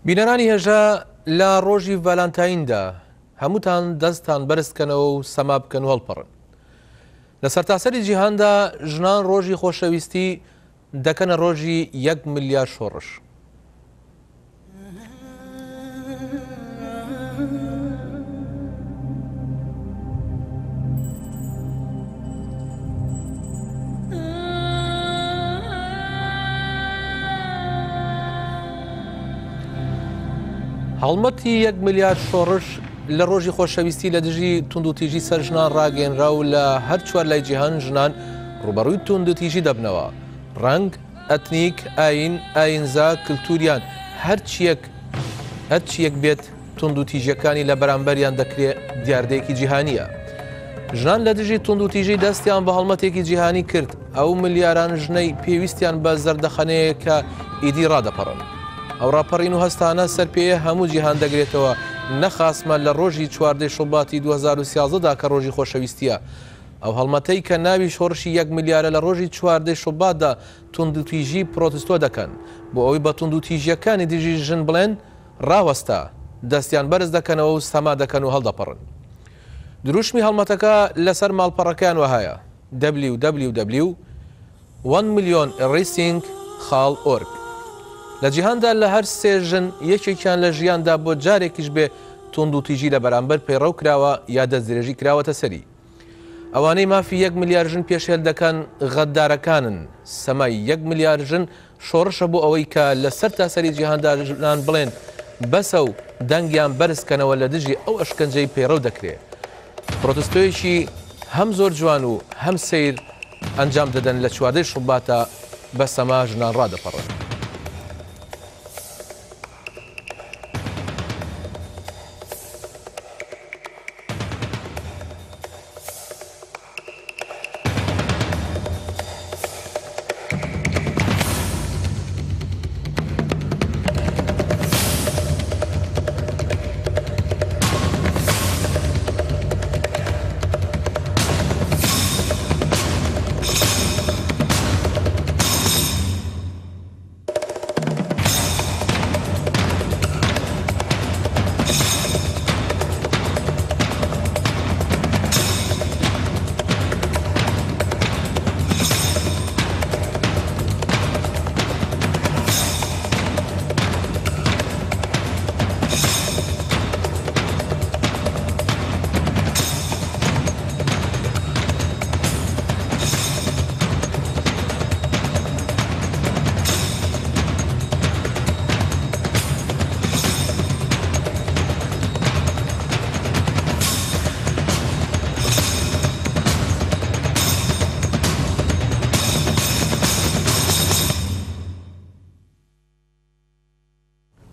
بینەرانی هێژە لە ڕۆژی ڤالانتایندا هەمووتان دەستان بەرزکەنەوە و سەما بکەن و هەڵپەڕن. لە سەرتاسەری جیهاندا ژنان ڕۆژی خۆشەویستی دەکەنە ڕۆژی 1 ملیار شۆڕش. هەڵمەتی 1 ملیار شۆڕش لە ڕۆژی خۆشەویستی لە دژی توندوتیژی سەر ژنان ڕاگەێنرا و لە هەر چوار لای جیهان ژنان ڕوبەڕووی توندوتیژی دەبنەوە. ڕەنگ، ئەتنیک، ئاین، ئاینزا، کللتوریان هەرچیەک بێت توندوتیژیەکانی لە بەرامبەریان دەکرێت دیاردەیەکی جیهانیە. ژنان لە دژی توندوتیژی دەستیان بە هەڵمەتێکی جیهانی کرد. ئەو ملیاران ژنەی پێویستیان بە زەردەخەنەیەکە ئیدی ڕادەپەڕن. ئەو ڕاپەڕین و هەستانە سەرپێیە هەموو جیهان دەگرێتەوە، نەخاسمە لە ڕۆژی 14 شوباتی 2013دا کە ڕۆژی خۆشەویستیە. ئەو هەڵمەتەی کە ناوی شۆڕشی 1 ملیارە لە ڕۆژی 14 شوباتدا توندوتیژی پرۆتستۆ دەکەن بۆ ئەوەی بە توندوتیژیەکانی دژی ژن بڵێن ڕاوەستە، دەستیان بەرز دەکەنەوە و سەما دەکەن و هەڵدەپەڕن. دروشمی هەڵمەتەکە لەسەر ماڵپەڕەکان وهایە www.1millionerasing.org. لە جیهاندا لە هەر سێ ژن یەکێکیان لە ژیاندا بۆ جارێکیش بێ توندوتیژی لە بەرامبەر پەیڕەو کراوە یا دەستدرێژی کراوەتە سەری. ئەوانەی مافی 1 ملیار ژن پێشێل دەکەن غەددارەکانن. سەمای 1 ملیار ژن شۆڕشە بۆ ئەوەی کە لە سەر تاسەری جیهاندا ژنان بڵێن بەسە و دەنگیان بەرزکەنەوە لە دژی ئەو ئەشکەنجەی پەیڕەو دەکرێت. پرۆتستۆیەکی هەم زۆر جوان و هەم سیر ئەنجام دەدەن لە 14 شوباتە بە سەما ژنان ڕادەپەڕن.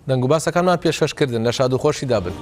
دەنگ و باسەکانمان پێشکەشکردن لە شاد و خۆشی دابن.